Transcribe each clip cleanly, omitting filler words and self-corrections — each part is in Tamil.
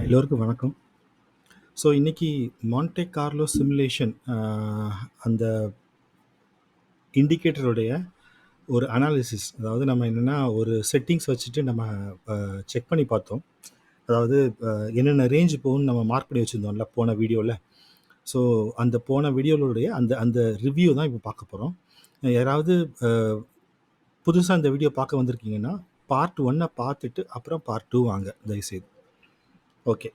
எல்லோருக்கும் வணக்கம். ஸோ இன்னைக்கு மான்டே கார்லோ சிமுலேஷன் அந்த இண்டிகேட்டருடைய ஒரு அனாலிசிஸ், அதாவது நம்ம என்னென்னா ஒரு செட்டிங்ஸ் வச்சுட்டு நம்ம செக் பண்ணி பார்த்தோம். அதாவது என்னென்ன ரேஞ்ச் போகும்னு நம்ம மார்க் பண்ணி வச்சுருந்தோம்ல போன வீடியோவில். ஸோ அந்த போன வீடியோவுடைய அந்த அந்த ரிவ்யூ தான் இப்போ பார்க்க போகிறோம். யாராவது புதுசாக இந்த வீடியோ பார்க்க வந்திருக்கீங்கன்னா பார்ட் 1 பார்த்துட்டு அப்புறம் பார்ட் 2 வாங்க தயவுசெய்து. ஓகே,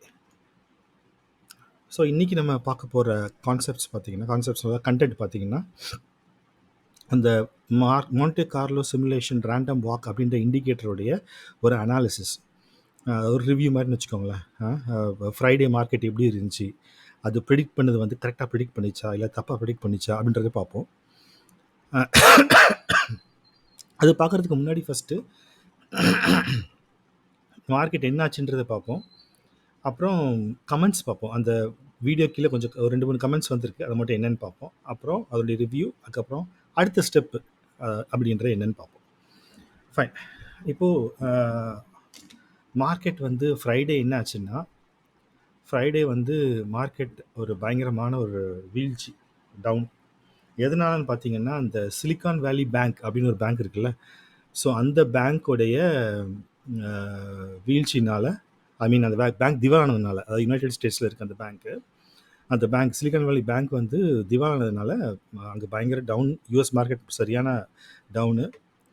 ஸோ இன்றைக்கி நம்ம பார்க்க போகிற கான்செப்ட்ஸ் கண்டென்ட் பார்த்தீங்கன்னா, அந்த Monte Carlo simulation random walk அப்படின்ற இண்டிகேட்டருடைய ஒரு அனாலிசிஸ், ஒரு ரிவ்யூ மாதிரின்னு வச்சுக்கோங்களேன். ஃப்ரைடே மார்க்கெட் எப்படி இருந்துச்சு, அது ப்ரிடிக்ட் பண்ணது வந்து கரெக்டாக ப்ரிடிக்ட் பண்ணிச்சா இல்லை தப்பாக ப்ரிடிக்ட் பண்ணிச்சா அப்படின்றத பார்ப்போம். அது பார்க்குறதுக்கு முன்னாடி ஃபஸ்ட்டு மார்க்கெட் என்னாச்சுன்றதை பார்ப்போம். அப்புறம் கமெண்ட்ஸ் பார்ப்போம். அந்த வீடியோ கீழே கொஞ்சம் ஒரு 2-3 கமெண்ட்ஸ் வந்திருக்கு, அதை மட்டும் என்னென்னு பார்ப்போம். அப்புறம் அதோடைய ரிவ்யூ, அதுக்கப்புறம் அடுத்த ஸ்டெப்பு அப்படின்ற என்னென்னு பார்ப்போம். ஃபைன். இப்போது மார்க்கெட் வந்து ஃப்ரைடே என்ன ஆச்சுன்னா, ஃப்ரைடே வந்து மார்க்கெட் ஒரு பயங்கரமான ஒரு வீழ்ச்சி, டவுன். எதனாலன்னு பார்த்தீங்கன்னா, அந்த சிலிக்கான் வேலி பேங்க் அப்படின்னு ஒரு பேங்க் இருக்குல்ல, ஸோ அந்த பேங்க்கோடைய வீழ்ச்சினால், ஐ மீன் அந்த பேங்க் திவாலானதுனால, அதாவது யுனைடெட் ஸ்டேட்ஸில் இருக்க அந்த பேங்க்கு, அந்த பேங்க் சிலிக்கான் வேலி பேங்க் வந்து திவாலானதுனால அங்கே பயங்கர டவுன். யூஎஸ் மார்க்கெட் சரியான டவுனு.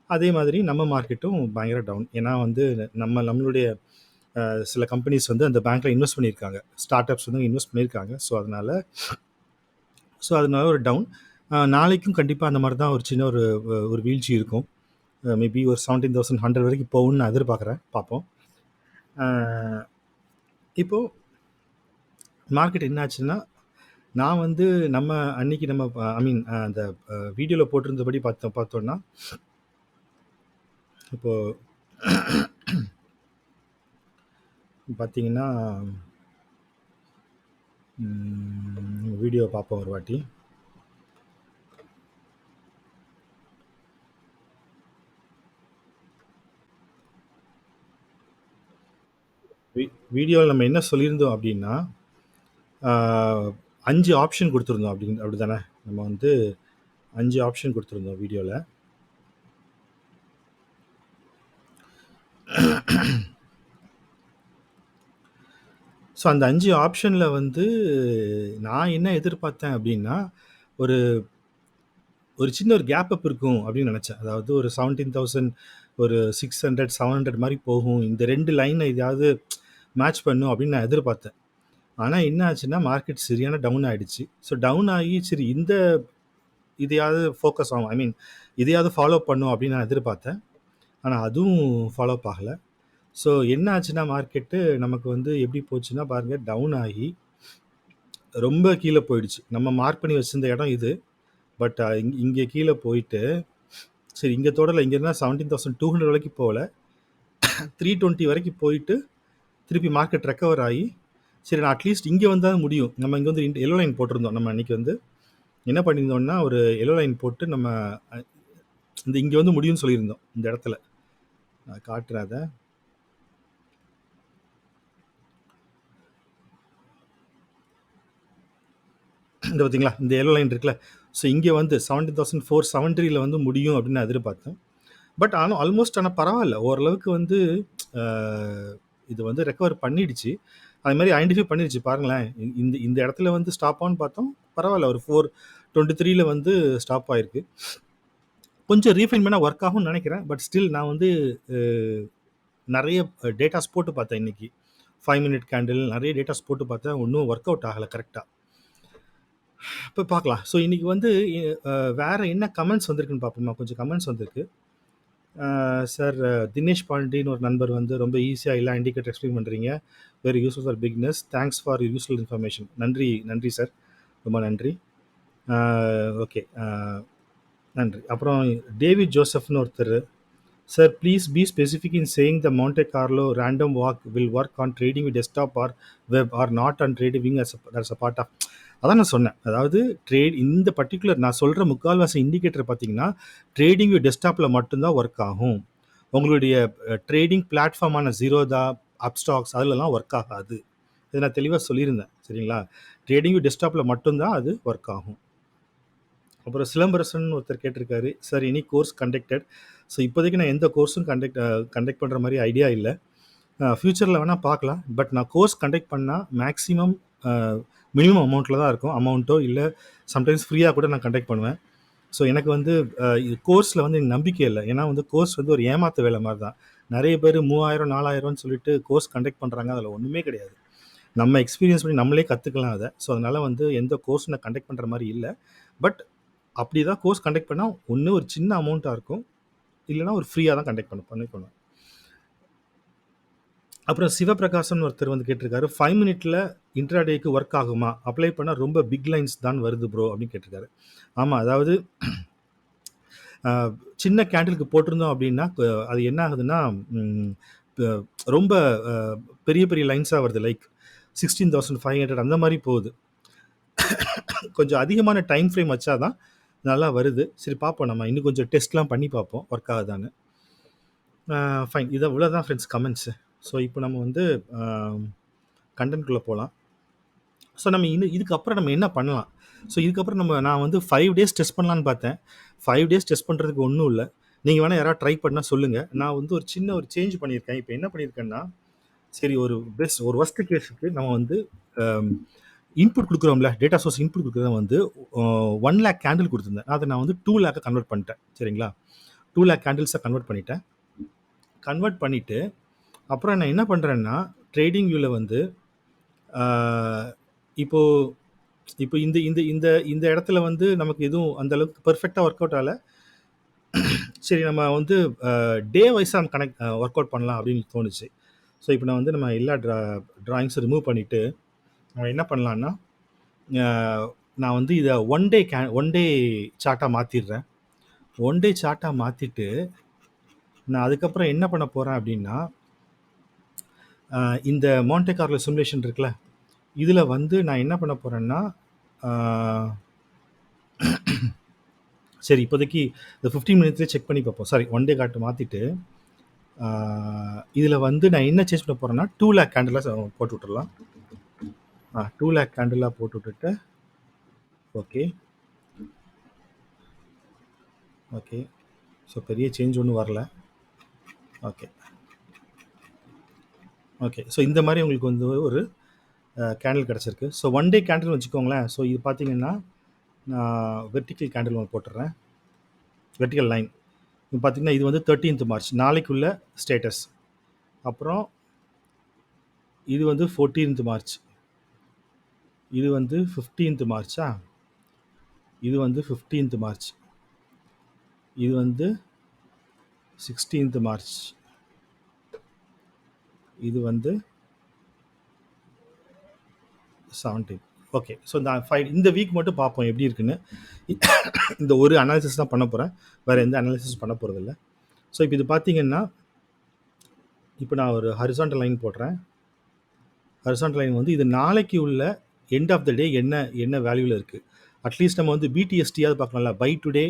அதே மாதிரி நம்ம மார்க்கெட்டும் பயங்கர டவுன். ஏன்னா வந்து நம்மளுடைய சில கம்பெனிஸ் வந்து அந்த பேங்க்கில் இன்வெஸ்ட் பண்ணியிருக்காங்க, ஸ்டார்ட் அப்ஸ் வந்து இன்வெஸ்ட் பண்ணியிருக்காங்க. ஸோ அதனால ஒரு டவுன். நாளைக்கும் கண்டிப்பாக அந்த மாதிரி தான் ஒரு சின்ன ஒரு வீழ்ச்சி இருக்கும். மேபி ஒரு 17,100 வரைக்கும் போகும்னு நான் எதிர்பார்க்குறேன். பார்ப்போம். இப்போது மார்க்கெட் என்னாச்சுன்னா, நான் வந்து நம்ம அன்றைக்கி நம்ம ஐ மீன் அந்த வீடியோவில் போட்டிருந்தபடி பார்த்தோன்னா, இப்போது பார்த்தீங்கன்னா வீடியோ பார்ப்போம் ஒரு வாட்டி. வீடியோவில் நம்ம என்ன சொல்லியிருந்தோம் அப்படின்னா, 5 ஆப்ஷன் கொடுத்துருந்தோம் அப்படி தானே. நம்ம வந்து 5 ஆப்ஷன் கொடுத்துருந்தோம் வீடியோவில். ஸோ அந்த 5 ஆப்ஷனில் வந்து நான் என்ன எதிர்பார்த்தேன் அப்படின்னா, ஒரு சின்ன ஒரு கேப் அப் இருக்கும் அப்படின்னு நினச்சேன். அதாவது ஒரு 17,000, ஒரு 600, 700 மாதிரி போகும், இந்த 2 லைனை எதாவது மேட்ச் பண்ணும் அப்படின்னு நான் எதிர்பார்த்தேன். ஆனால் என்ன ஆச்சுன்னா, மார்க்கெட் சரியான டவுன் ஆகிடுச்சு. ஸோ டவுன் ஆகி சரி இதையாவது ஃபோக்கஸ் ஆகும், ஐ மீன் இதையாவது ஃபாலோ பண்ணும் அப்படின்னு நான் எதிர்பார்த்தேன். ஆனால் அதுவும் ஃபாலோ அப் ஆகலை. ஸோ என்ன ஆச்சுன்னா, மார்க்கெட்டு நமக்கு வந்து எப்படி போச்சுன்னா பாருங்கள், டவுன் ஆகி ரொம்ப கீழே போயிடுச்சு. நம்ம மார்க் பண்ணி வச்சுருந்த இடம் இது, பட் இங்கே கீழே போயிட்டு சரி இங்கே தொடரல. இங்கே இருந்தால் 17,200 வரைக்கும் போகல, 320 வரைக்கும் போயிட்டு திருப்பி மார்க்கெட் ரெக்கவர் ஆகி சரி நான் அட்லீஸ்ட் இங்கே வந்தால் முடியும். நம்ம இங்கே வந்து எல்லோ லைன் போட்டிருந்தோம். நம்ம அன்றைக்கி வந்து என்ன பண்ணியிருந்தோம்னா, ஒரு எல்லோ லைன் போட்டு நம்ம இங்கே வந்து முடியும்னு சொல்லியிருந்தோம். இந்த இடத்துல நான் காட்டுறாத இந்த பார்த்தீங்களா, இந்த எல்லோ லைன் இருக்குல்ல. ஸோ இங்கே வந்து 17,473 வந்து முடியும் அப்படின்னு நான் எதிர்பார்த்தேன். பட் ஆனால் ஆல்மோஸ்ட் பரவாயில்ல, ஓரளவுக்கு வந்து இது வந்து ரெக்கவர் பண்ணிடுச்சு. அது மாதிரி ஐடென்டிஃபை பண்ணிடுச்சு. பாருங்களேன், இந்த இடத்துல வந்து ஸ்டாப் ஆன்னு பார்த்தோம், பரவாயில்ல, ஒரு 423 வந்து ஸ்டாப் ஆகிருக்கு. கொஞ்சம் ரீஃபைன் பண்ணால் ஒர்க் ஆகும்னு நினைக்கிறேன். பட் ஸ்டில் நான் வந்து நிறைய டேட்டாஸ் போட்டு பார்த்தேன் இன்றைக்கி. 5 மினிட் கேண்டில் நிறைய டேட்டாஸ் போட்டு பார்த்தேன், ஒன்றும் ஒர்க் அவுட் ஆகலை கரெக்டாக. இப்போ பார்க்கலாம். ஸோ இன்றைக்கி வந்து வேறு என்ன கமெண்ட்ஸ் வந்திருக்குன்னு பார்ப்போமா. கொஞ்சம் கமெண்ட்ஸ் வந்திருக்கு. சார் தினேஷ் பாண்டின்னு ஒரு நண்பர் வந்து ரொம்ப ஈஸியாக எல்லா இண்டிகேட்டர் எக்ஸ்பிளைன் பண்ணுறீங்க, very useful for beginners, thanks for useful information. நன்றி சார், ரொம்ப நன்றி. ஓகே, நன்றி. அப்புறம் டேவிட் ஜோசப்னு ஒருத்தர், sir please be specific in saying the Monte Carlo random walk will work on trading with desktop or web or not on trading as a part of. அதான் நான் சொன்னேன். அதாவது இந்த பர்டிகுலர் நான் சொல்கிற முக்கால்வாசி இண்டிகேட்டர் பார்த்தீங்கன்னா ட்ரேடிங் டெஸ்க்டாப்பில் மட்டும்தான் ஒர்க் ஆகும். உங்களுடைய ட்ரேடிங் பிளாட்ஃபார்மான ஜீரோதா, UPSTOX அதிலலாம் ஒர்க் ஆகாது. இதை நான் தெளிவாக சொல்லியிருந்தேன். சரிங்களா? ட்ரேடிங் டெஸ்க்டாப்பில் மட்டும்தான் அது ஒர்க் ஆகும். அப்புறம் சிலம்பரசன் ஒருத்தர் கேட்டிருக்காரு, sir any course conducted. So இப்போதைக்கு நான் எந்த கோர்ஸும் கண்டக்ட் பண்ணுற மாதிரி ஐடியா இல்லை. ஃப்யூச்சரில் வேணால் பார்க்கலாம். பட் நான் கோர்ஸ் கண்டக்ட் பண்ணால் மேக்ஸிமம் மினிமம் அமௌண்ட்டில் தான் இருக்கும். அமௌண்ட்டோ இல்லை சம்டைம்ஸ் ஃப்ரீயாக கூட நான் கண்டக்ட் பண்ணுவேன். ஸோ எனக்கு வந்து இது கோர்ஸில் வந்து எனக்கு நம்பிக்கை இல்லை. ஏன்னா வந்து கோர்ஸ் வந்து ஒரு ஏமாத்து வேலை மாதிரி தான். நிறைய பேர் 3000 4000 சொல்லிட்டு கோர்ஸ் கண்டக்ட் பண்ணுறாங்க. அதில் ஒன்றுமே கிடையாது. நம்ம எக்ஸ்பீரியன்ஸ் பண்ணி நம்மளே கற்றுக்கலாம் அதை. ஸோ அதனால் வந்து எந்த கோர்ஸ் நான் கண்டக்ட் பண்ணுற மாதிரி இல்லை. பட் அப்படி தான் கோர்ஸ் கண்டக்ட் பண்ணால் ஒன்று ஒரு சின்ன அமௌண்ட்டாக இருக்கும், இல்லைனா ஒரு ஃப்ரீயாக தான் கண்டக்ட் பண்ணுவேன். அப்புறம் சிவபிரகாசன் ஒருத்தர் வந்து கேட்டிருக்காரு, 5 மினிட்ல இன்ட்ராடேக்கு ஒர்க் ஆகுமா? அப்ளை பண்ணால் ரொம்ப பிக் லைன்ஸ் தான் வருது ப்ரோ அப்படின்னு கேட்டிருக்காரு. ஆமாம், அதாவது சின்ன கேண்டிலுக்கு போட்டிருந்தோம் அப்படின்னா அது என்ன ஆகுதுன்னா ரொம்ப பெரிய பெரிய லைன்ஸாக வருது. லைக் 16,500 அந்த மாதிரி போகுது. கொஞ்சம் அதிகமான டைம் ஃப்ரேம் வச்சாதான் நல்லா வருது. சரி பார்ப்போம், நம்ம இன்னும் கொஞ்சம் டெஸ்ட்லாம் பண்ணி பார்ப்போம் ஒர்க் ஆகுதான்னு. ஃபைன், இதை இவ்வளோதான் ஃப்ரெண்ட்ஸ் கமெண்ட்ஸு. ஸோ இப்போ நம்ம வந்து கண்டென்ட்குள்ளே போகலாம். ஸோ நம்ம இதுக்கப்புறம் நம்ம என்ன பண்ணலாம்? ஸோ இதுக்கப்புறம் நான் வந்து 5 டேஸ் டெஸ்ட் பண்ணலான்னு பார்த்தேன். 5 டேஸ் டெஸ்ட் பண்ணுறதுக்கு ஒன்றும் இல்லை. நீங்கள் வேணால் யாராவது ட்ரை பண்ணால் சொல்லுங்கள். நான் வந்து ஒரு சின்ன ஒரு சேஞ்ச் பண்ணியிருக்கேன். இப்போ என்ன பண்ணியிருக்கேன்னா, சரி ஒரு ஒர்ஸ்ட் கேஸுக்கு நம்ம வந்து இன்புட் கொடுக்குறோம்ல, டேட்டா சோர்ஸ் இன்புட் கொடுக்குறத வந்து 1 lakh கேண்டில் கொடுத்துருந்தேன். அதை நான் வந்து 2 lakh கன்வெர்ட் பண்ணிட்டேன். சரிங்களா? 2 lakh கேண்டில்ஸை கன்வெர்ட் பண்ணிட்டேன். கன்வெர்ட் பண்ணிவிட்டு அப்புறம் நான் என்ன பண்ணுறேன்னா, ட்ரேடிங் வியூவில் வந்து இப்போ இந்த இந்த இந்த இந்த இடத்துல வந்து நமக்கு எதுவும் அந்த அளவுக்கு பெர்ஃபெக்டாக ஒர்க் அவுட் ஆகலை. சரி, நம்ம வந்து டே வைஸாக நம்ம ஒர்க் அவுட் பண்ணலாம் அப்படின்னு தோணுச்சு. ஸோ இப்போ நான் வந்து நம்ம எல்லா ட்ராயிங்ஸும் ரிமூவ் பண்ணிவிட்டு நம்ம என்ன பண்ணலான்னா, நான் வந்து இதை ஒன் டே சார்ட்டாக மாற்றிடுறேன். ஒன் டே சார்ட்டாக மாற்றிட்டு நான் அதுக்கப்புறம் என்ன பண்ண போகிறேன் அப்படின்னா, இந்த மான்டே கார்லோ சிமுலேஷன் இருக்குல்ல, இதில் வந்து நான் என்ன பண்ண போகிறேன்னா, சரி இப்போதைக்கு இந்த 15 மினிட்ஸ்லேயே செக் பண்ணி பார்ப்போம். சாரி, ஒன் டே கார்ட்டு மாற்றிட்டு இதில் வந்து நான் என்ன சேஞ்ச் பண்ண போகிறேன்னா 2 lakh கேண்டிலாக போட்டு விட்டுடலாம். 2 lakh கேண்டிலாக போட்டு விட்டுட்டு ஓகே ஓகே. ஸோ பெரிய சேஞ்ச் ஒன்றும் வரல. Okay okay. ஸோ இந்த மாதிரி உங்களுக்கு வந்து ஒரு கேண்டில் கிடச்சிருக்கு. ஸோ ஒன் டே கேண்டில் வச்சுக்கோங்களேன். ஸோ இது பார்த்தீங்கன்னா நான் வெர்டிக்கல் கேண்டில் ஒன்று போட்டுடுறேன். வெர்டிக்கல் லைன் இப்போ பார்த்தீங்கன்னா இது வந்து 13th மார்ச் நாளைக்குள்ள ஸ்டேட்டஸ். அப்புறம் இது வந்து 14th மார்ச், இது வந்து 15th மார்ச்சா, இது வந்து 15th மார்ச், இது வந்து 16th மார்ச், இது வந்து 17th. ஓகே. ஸோ இந்த வீக் மட்டும் பார்ப்போம் எப்படி இருக்குன்னு. இந்த ஒரு அனாலிசிஸ் தான் பண்ண போகிறேன், வேறு எந்த அனாலிசிஸ் பண்ண போகிறதில்ல. ஸோ இப்போ இது பார்த்தீங்கன்னா, இப்போ நான் ஒரு ஹரிசாண்டல் லைன் போடுறேன். ஹரிசாண்டல் லைன் வந்து இது நாளைக்கு உள்ள எண்ட் ஆஃப் த டே என்ன வேல்யூவில் இருக்குது. அட்லீஸ்ட் நம்ம வந்து பிடிஎஸ்டியாவது பார்க்கலாம்ல. பை டுடே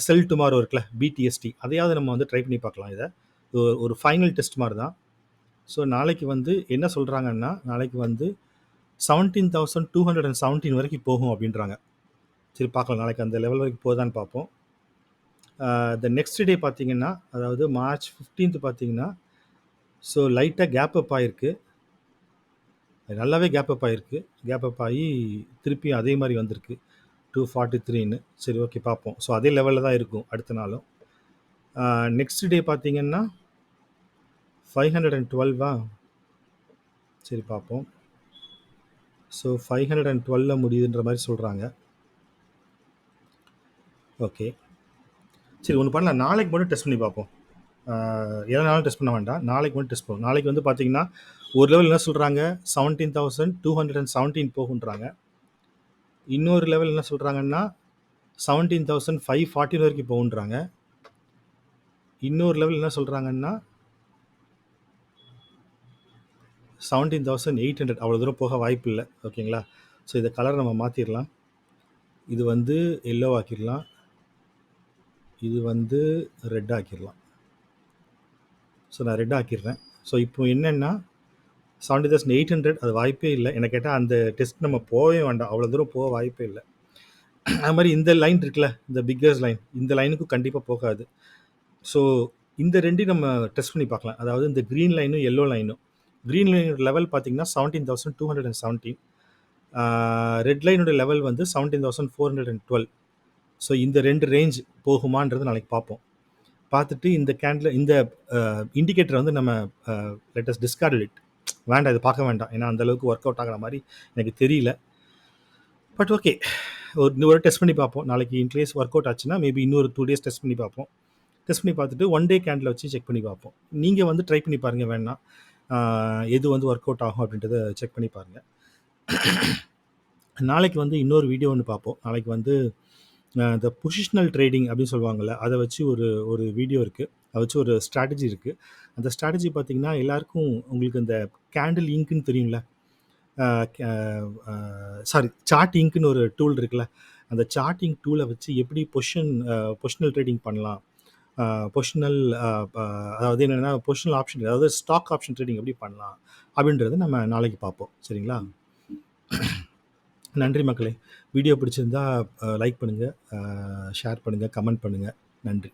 செல் டுமாரோ இருக்குல்ல, பிடிஎஸ்டி, அதையாவது நம்ம வந்து ட்ரை பண்ணி பார்க்கலாம். இதை ஒரு ஃபைனல் டெஸ்ட் மாதிரி தான். ஸோ நாளைக்கு வந்து என்ன சொல்கிறாங்கன்னா, நாளைக்கு வந்து 17,217 வரைக்கும் போகும் அப்படின்றாங்க. சரி பார்க்கலாம், நாளைக்கு அந்த லெவல் வரைக்கும் போதான்னு பார்ப்போம். த நெக்ஸ்ட் டே பார்த்தீங்கன்னா, அதாவது மார்ச் 15th பார்த்தீங்கன்னா, ஸோ லைட்டாக கேப் அப் ஆகிருக்கு, நல்லாவே கேப் அப் ஆகிருக்கு. கேப் அப் ஆகி திருப்பி அதே மாதிரி வந்திருக்கு 243ன்னு. சரி ஓகே பார்ப்போம். ஸோ அதே லெவலில் தான் இருக்கும் அடுத்த நாளும். நெக்ஸ்ட் டே பார்த்தீங்கன்னா 512வா, சரி பார்ப்போம். ஸோ 512 முடியுதுன்ற மாதிரி சொல்கிறாங்க. ஓகே சரி, ஒன்று பண்ணலாம், நாளைக்கு மட்டும் டெஸ்ட் பண்ணி பார்ப்போம். எவ்வளோ நாளும் டெஸ்ட் பண்ண வேண்டாம், நாளைக்கு மட்டும் டெஸ்ட் பண்ணுவோம். நாளைக்கு வந்து பார்த்தீங்கன்னா ஒரு லெவல் என்ன சொல்கிறாங்க, 17,217 போகுன்றாங்க. இன்னொரு லெவல் என்ன சொல்கிறாங்கன்னா 17,540 வரைக்கும் போகுன்றாங்க. இன்னொரு லெவல் என்ன சொல்கிறாங்கன்னா 17,800, அவ்வளோ தூரம் போக வாய்ப்பு இல்லை. ஓகேங்களா? ஸோ இதை கலர் நம்ம மாற்றிடலாம். இது வந்து எல்லோ ஆக்கிடலாம், இது வந்து ரெட் ஆக்கிடலாம். ஸோ நான் ரெட் ஆக்கிடுறேன். ஸோ இப்போ என்னென்னா 70,800 அது வாய்ப்பே இல்லை. என்ன கேட்டால் அந்த டெஸ்ட் நம்ம போகவே வேண்டாம், அவ்வளோ தூரம் போக வாய்ப்பே இல்லை. அது மாதிரி இந்த லைன் இருக்குல்ல, இந்த பிக்கர்ஸ் லைன், இந்த லைனுக்கும் கண்டிப்பாக போகாது. ஸோ இந்த ரெண்டையும் நம்ம டெஸ்ட் பண்ணி பார்க்கலாம். அதாவது இந்த க்ரீன் லைனும் எல்லோ லைனும். க்ரீன் லைனோட லெவல் பார்த்தீங்கன்னா 17,217, ரெட் லைனோட லெவல் வந்து 17,412. ஸோ இந்த ரெண்டு ரேஞ்ச் போகுமான்றது நாளைக்கு பார்ப்போம். பார்த்துட்டு இந்த கேண்டில் இந்த இண்டிகேட்டரை வந்து நம்ம லெட்டஸ் டிஸ்கார்ட் இட், வேண்டாம், இது பார்க்க வேண்டாம், ஏன்னா அந்தளவுக்கு ஒர்க் அவுட் ஆகிற மாதிரி எனக்கு தெரியல. பட் ஓகே, ஒரு டெஸ்ட் பண்ணி பார்ப்போம். நாளைக்கு இன்கேஸ் ஒர்க் அவுட் ஆச்சுன்னா மேபி இன்னொரு 2 days டெஸ்ட் பண்ணி பார்ப்போம். டெஸ்ட் பண்ணி பார்த்துட்டு 1 day கேண்டில் வச்சு செக் பண்ணி பார்ப்போம். நீங்கள் வந்து ட்ரை பண்ணி பாருங்கள், வேணாம் எது வந்து ஒர்க் அவுட் ஆகும் அப்படின்றத செக் பண்ணி பாருங்கள். நாளைக்கு வந்து இன்னொரு வீடியோ ஒன்று பார்ப்போம். நாளைக்கு வந்து இந்த பொசிஷனல் ட்ரேடிங் அப்படின்னு சொல்லுவாங்கள்ல, அதை வச்சு ஒரு வீடியோ இருக்குது, அதை வச்சு ஒரு ஸ்ட்ராட்டஜி இருக்குது. அந்த ஸ்ட்ராட்டஜி பார்த்திங்கன்னா எல்லாருக்கும் உங்களுக்கு இந்த கேண்டில் இங்க்குன்னு தெரியும்ல, சாரி சார்ட் இங்க்குன்னு ஒரு டூல் இருக்குல்ல, அந்த சார்ட்டிங் டூலை வச்சு எப்படி பொசிஷனல் ட்ரேடிங் பண்ணலாம், பொசிஷனல் அதாவது என்னென்னா பொசிஷனல் ஆப்ஷன், அதாவது ஸ்டாக் ஆப்ஷன் ட்ரேடிங் எப்படி பண்ணலாம் அப்படின்றத நம்ம நாளைக்கு பார்ப்போம். சரிங்களா? நன்றி மக்களே. வீடியோ பிடிச்சிருந்தா லைக் பண்ணுங்கள், ஷேர் பண்ணுங்கள், கமெண்ட் பண்ணுங்கள். நன்றி.